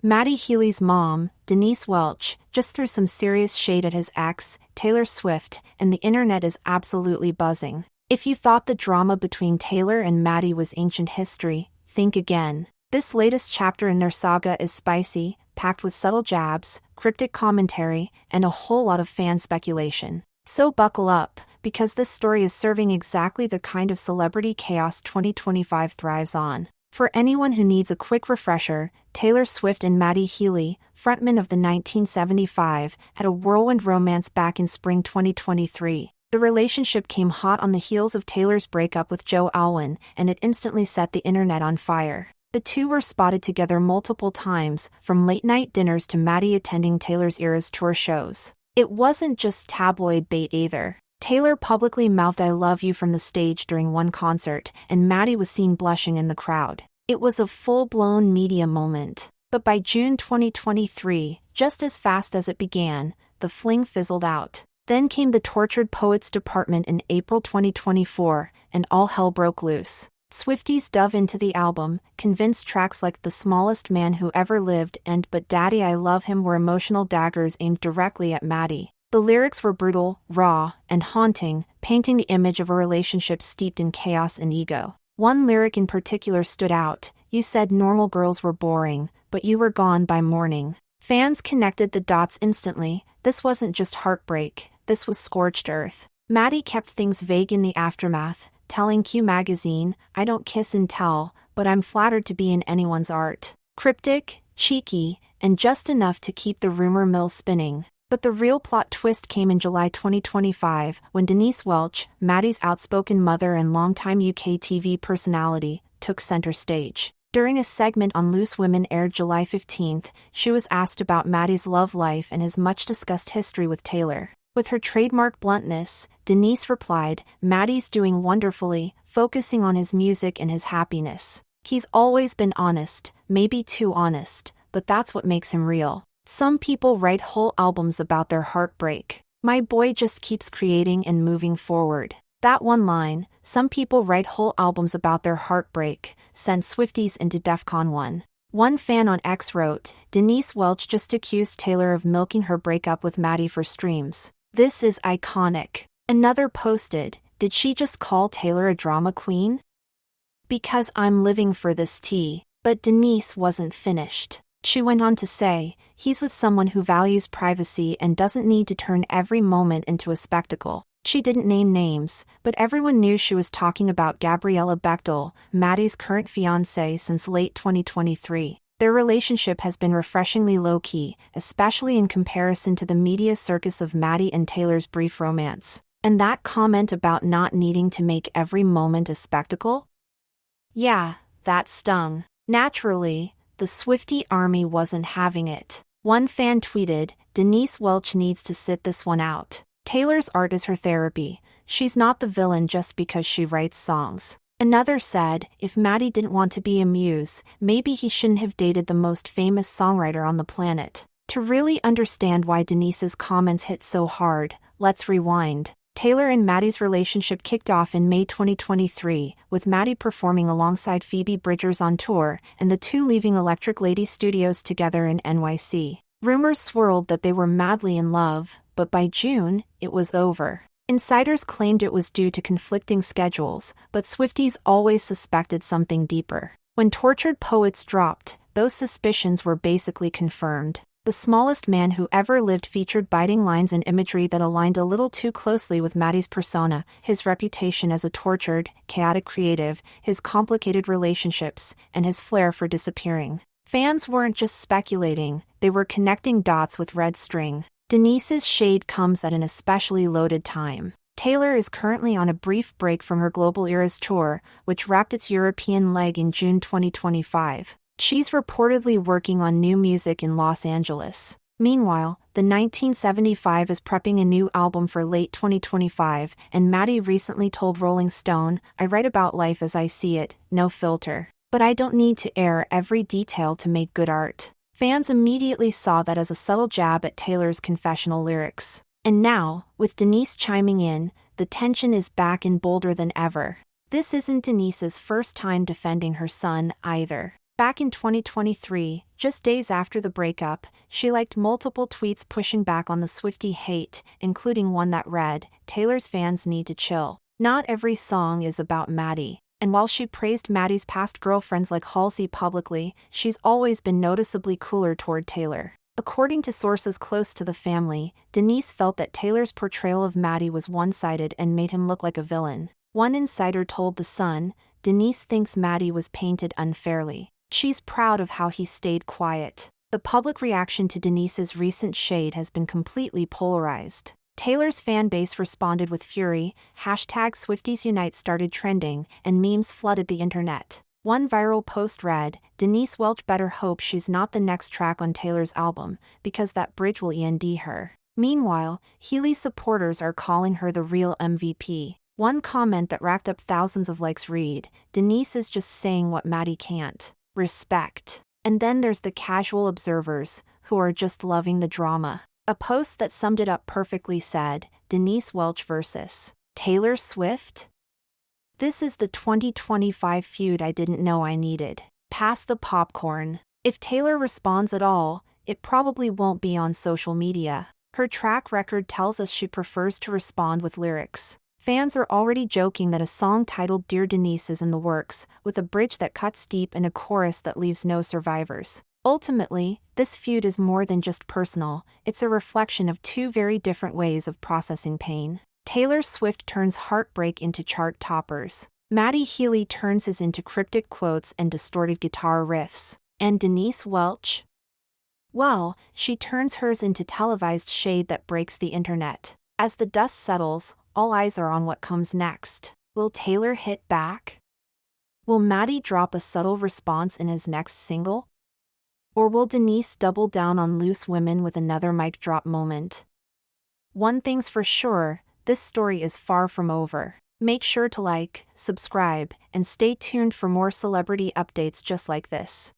Matty Healy's mom, Denise Welch, just threw some serious shade at his ex, Taylor Swift, and the internet is absolutely buzzing. If you thought the drama between Taylor and Matty was ancient history, think again. This latest chapter in their saga is spicy, packed with subtle jabs, cryptic commentary, and a whole lot of fan speculation. So buckle up, because this story is serving exactly the kind of celebrity chaos 2025 thrives on. For anyone who needs a quick refresher, Taylor Swift and Matty Healy, frontman of the 1975, had a whirlwind romance back in spring 2023. The relationship came hot on the heels of Taylor's breakup with Joe Alwyn, and it instantly set the internet on fire. The two were spotted together multiple times, from late-night dinners to Matty attending Taylor's Eras Tour shows. It wasn't just tabloid bait either. Taylor publicly mouthed "I love you" from the stage during one concert, and Matty was seen blushing in the crowd. It was a full-blown media moment. But by June 2023, just as fast as it began, the fling fizzled out. Then came the Tortured Poets department in April 2024, and all hell broke loose. Swifties dove into the album, convinced tracks like "The Smallest Man Who Ever Lived" and "But Daddy I Love Him" were emotional daggers aimed directly at Matty. The lyrics were brutal, raw, and haunting, painting the image of a relationship steeped in chaos and ego. One lyric in particular stood out: "You said normal girls were boring, but you were gone by morning." Fans connected the dots instantly. This wasn't just heartbreak, this was scorched earth. Matty kept things vague in the aftermath, telling Q magazine, "I don't kiss and tell, but I'm flattered to be in anyone's art." Cryptic, cheeky, and just enough to keep the rumor mill spinning. But the real plot twist came in July 2025, when Denise Welch, Matty's outspoken mother and longtime UK TV personality, took center stage. During a segment on Loose Women aired July 15, she was asked about Matty's love life and his much-discussed history with Taylor. With her trademark bluntness, Denise replied, "Matty's doing wonderfully, focusing on his music and his happiness. He's always been honest, maybe too honest, but that's what makes him real. Some people write whole albums about their heartbreak. My boy just keeps creating and moving forward." That one line, "Some people write whole albums about their heartbreak," sent Swifties into DEFCON 1. One fan on X wrote, "Denise Welch just accused Taylor of milking her breakup with Matty for streams. This is iconic." Another posted, "Did she just call Taylor a drama queen? Because I'm living for this tea." But Denise wasn't finished. She went on to say, "He's with someone who values privacy and doesn't need to turn every moment into a spectacle." She didn't name names, but everyone knew she was talking about Gabriella Bechtel, Matty's current fiancée since late 2023. Their relationship has been refreshingly low-key, especially in comparison to the media circus of Matty and Taylor's brief romance. And that comment about not needing to make every moment a spectacle? Yeah, that stung. Naturally, the Swiftie army wasn't having it. One fan tweeted, "Denise Welch needs to sit this one out. Taylor's art is her therapy. She's not the villain just because she writes songs." Another said, "If Matty didn't want to be a muse, maybe he shouldn't have dated the most famous songwriter on the planet." To really understand why Denise's comments hit so hard, let's rewind. Taylor and Matty's relationship kicked off in May 2023, with Matty performing alongside Phoebe Bridgers on tour, and the two leaving Electric Lady Studios together in NYC. Rumors swirled that they were madly in love, but by June, it was over. Insiders claimed it was due to conflicting schedules, but Swifties always suspected something deeper. When Tortured Poets dropped, those suspicions were basically confirmed. The Smallest Man Who Ever Lived featured biting lines and imagery that aligned a little too closely with Matty's persona, his reputation as a tortured, chaotic creative, his complicated relationships, and his flair for disappearing. Fans weren't just speculating, they were connecting dots with red string. Denise's shade comes at an especially loaded time. Taylor is currently on a brief break from her Global Eras tour, which wrapped its European leg in June 2025. She's reportedly working on new music in Los Angeles. Meanwhile, the 1975 is prepping a new album for late 2025, and Matty recently told Rolling Stone, "I write about life as I see it, no filter. But I don't need to air every detail to make good art." Fans immediately saw that as a subtle jab at Taylor's confessional lyrics. And now, with Denise chiming in, the tension is back and bolder than ever. This isn't Denise's first time defending her son, either. Back in 2023, just days after the breakup, she liked multiple tweets pushing back on the Swiftie hate, including one that read, "Taylor's fans need to chill. Not every song is about Matty." And while she praised Matty's past girlfriends like Halsey publicly, she's always been noticeably cooler toward Taylor. According to sources close to the family, Denise felt that Taylor's portrayal of Matty was one-sided and made him look like a villain. One insider told The Sun, "Denise thinks Matty was painted unfairly. She's proud of how he stayed quiet." The public reaction to Denise's recent shade has been completely polarized. Taylor's fan base responded with fury, #SwiftiesUnite started trending, and memes flooded the internet. One viral post read, "Denise Welch better hope she's not the next track on Taylor's album, because that bridge will end her." Meanwhile, Healy supporters are calling her the real MVP. One comment that racked up thousands of likes read, "Denise is just saying what Matty can't. Respect." And then there's the casual observers, who are just loving the drama. A post that summed it up perfectly said, "Denise Welch versus Taylor Swift? This is the 2025 feud I didn't know I needed. Pass the popcorn." If Taylor responds at all, it probably won't be on social media. Her track record tells us she prefers to respond with lyrics. Fans are already joking that a song titled Dear Denise is in the works, with a bridge that cuts deep and a chorus that leaves no survivors. Ultimately, this feud is more than just personal, it's a reflection of two very different ways of processing pain. Taylor Swift turns heartbreak into chart toppers. Matty Healy turns his into cryptic quotes and distorted guitar riffs. And Denise Welch? Well, she turns hers into televised shade that breaks the internet. As the dust settles, all eyes are on what comes next. Will Taylor hit back? Will Matty drop a subtle response in his next single? Or will Denise double down on loose women with another mic drop moment? One thing's for sure, this story is far from over. Make sure to like, subscribe, and stay tuned for more celebrity updates just like this.